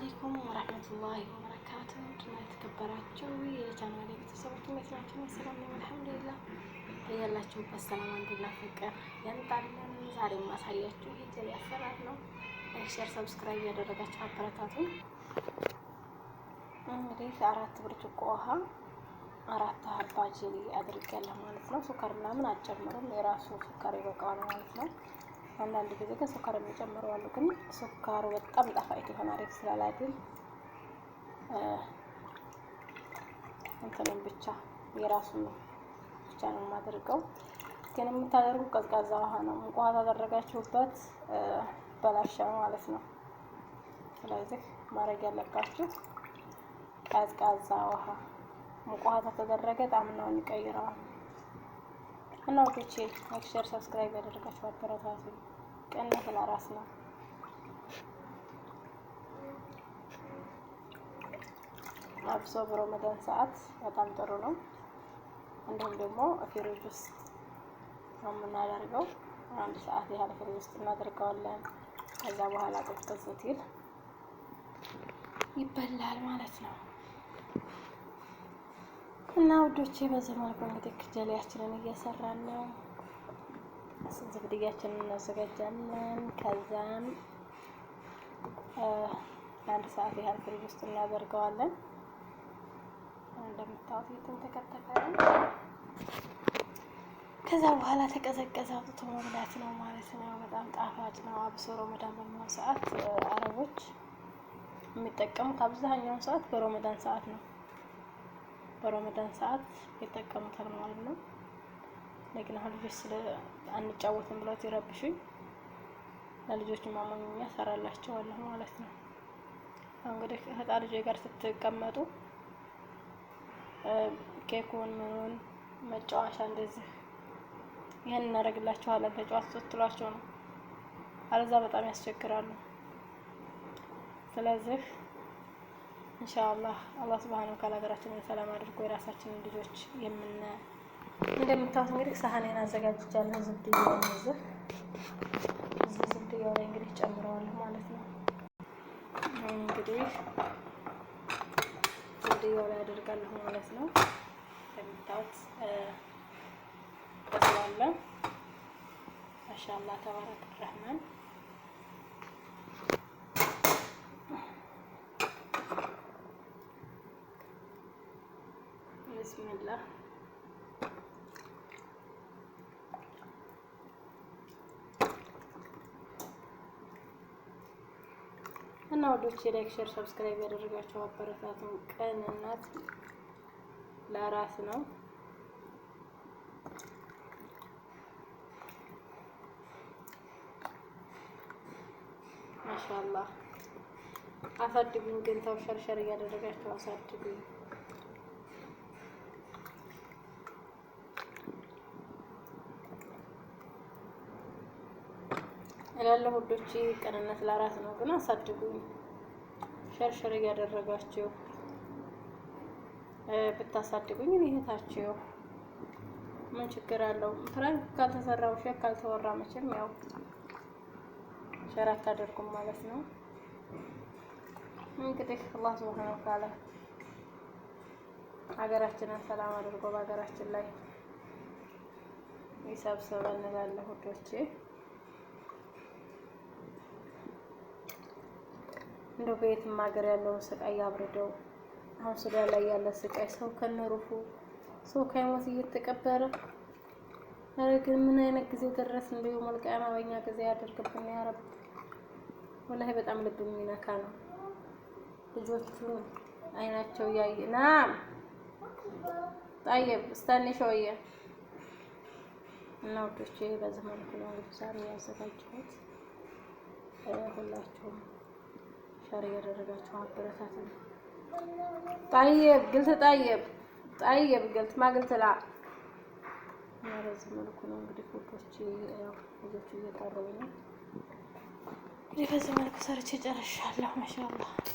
አለይኩም ወራህመቱላሂ ወበረካቱ። የተከበራችሁ የቻናሌ ቤተሰቦች እንዴት ናችሁ? ሰላም ነኝ አልሐምዱሊላህ። ያላችሁበት ሰላም አንዱና ፍቅር ያንጣልን። ዛሬ ማሳያችሁ የጀሌ አሰራር ነው። ላይክ፣ ሼር፣ ሰብስክራይብ ያደረጋችሁ አበረታቱ። እንግዲህ 4 ብርጭቆ ውሃ 4 ሀባ ጀሌ አድርጌያለሁ ማለት ነው። ሱከር ምናምን አልጨምርም፣ የራሱ ሱከር ይበቃዋል ማለት ነው። አንዳንድ ጊዜ ግን ሱከር የሚጨምሩ አሉ። ግን ሱከሩ በጣም ጣፋጭ የሆነ አሪፍ ስላላገኝ እንትንም ብቻ የራሱን ብቻ ነው የማደርገው። ግን የምታደርጉ ቀዝቃዛ ውሃ ነው። ሙቅ ውሃ ታደረጋችሁበት በላሻ ማለት ነው። ስለዚህ ማድረግ ያለባችሁ ቀዝቃዛ ውሃ። ሙቅ ውሃ ተደረገ ጣዕምናውን ይቀይረዋል። እና ወዶቼ ላይክ፣ ሼር፣ ሰብስክራይብ ያደረጋችሁ አበረታቱ። ቅንነት ለራስ ነው። አብሶ በረመዳን ሰዓት በጣም ጥሩ ነው። እንዲሁም ደግሞ ፍሪጅ ውስጥ ነው የምናደርገው። 1 ሰዓት ያህል ፍሪጅ ውስጥ እናደርገዋለን። ከዛ በኋላ ቅዝቅዝ ሲል ይበላል ማለት ነው። እና ውዶቼ በዚህ መልኩ እንግዲህ ጀሌያችንን እየሰራን ነው። ዝብድያችንን እናዘጋጃለን። ከዛም 1 ሰዓት ያህል ፍሪጅ ውስጥ እናደርገዋለን። እንደምታዩት እየተንተከተከ ነው። ከዛ በኋላ ተቀዘቀዘ አውጥቶ መብላት ነው ማለት ነው። በጣም ጣፋጭ ነው። አብሶ ረመዳን በሚሆን ሰዓት አረቦች የሚጠቀሙት አብዛኛውን ሰዓት በረመዳን ሰዓት ነው። በረመዳን ሰዓት ይጠቀሙታል ማለት ነው። ለግን አሁን ልጆች ስለ አንጫወትም ብለው ይረብሹኝ ለልጆች ማሞኛ ሰራላቸዋለሁ ማለት ነው። እንግዲህ ከህፃን ልጅ ጋር ስትቀመጡ ኬኩን ምኑን መጫወቻ እንደዚህ ይሄን እናደርግላችኋለን ተጫዋች ስትሏቸው ነው። አለዛ በጣም ያስቸግራሉ። ስለዚህ ኢንሻአላህ አላህ ሱብሃነሁ ወተዓላ ሀገራችንን ሰላም አድርጎ የራሳችንን ልጆች እንደምታዩት እንግዲህ ሳህኔን አዘጋጅቻለሁ። ዝብድያው እዚህ ዝብድያው ላይ እንግዲህ ጨምረዋለሁ ማለት ነው። እንግዲህ ዝብድያው ላይ አደርጋለሁ ማለት ነው። እንደምታዩት በስላለ ማሻአላህ ተባረከ ረህማን። ቢስሚላህ እና ወዶቼ ላይክ፣ ሼር፣ ሰብስክራይብ ያደረጋችሁ አበረታቱ። ቅንነት ለራስ ነው። ማሻአላህ አሳድጉኝ። ግን ተው ሸርሸር እያደረጋችሁ አሳድጉኝ እላለሁ ወዶቼ። ቅንነት ለራስ ነው። ግን አሳድጉኝ ሸርሸር እያደረጋችሁ ብታሳድጉኝ እህታችሁ ምን ችግር አለው? ፍራንክ ካልተሰራው ሸክ ካልተወራ መቼም ያው ሸር አታደርጉም ማለት ነው። እንግዲህ አላህ ሱብሃነሁ ወተዓላ ሀገራችንን ሰላም አድርጎ በሀገራችን ላይ ይሰብስበን እንላለሁ ወዶቼ። እንደው በየትም ሀገር ያለውን ስቃይ ያብርደው። አሁን ሱዳን ላይ ያለ ስቃይ ሰው ከነሩፉ ሰው ከሞት እየተቀበረ ግን ምን አይነት ጊዜ ደረስ? እንደው መልቀያማ በእኛ ጊዜ ያደርግብን ያ ረብ። ወላሂ በጣም ልብ የሚነካ ነው። ልጆቹ አይናቸው ያየና طيب استني شويه እና ወዶቼ በዚህ መልኩ ነው እንግዲህ ዛሬ ያዘጋጀሁት። ሁላችሁም ሸር ያደረጋችሁ አበረታቱ። طيب قلت طيب قلت ما قلت لا። እና በዚህ መልኩ ነው እንግዲህ ወዶቼ ልጆቹ እየጠሩኝ ነው። እንግዲህ በዚህ መልኩ ሰርቼ ጨርሻለሁ። ማሻአላህ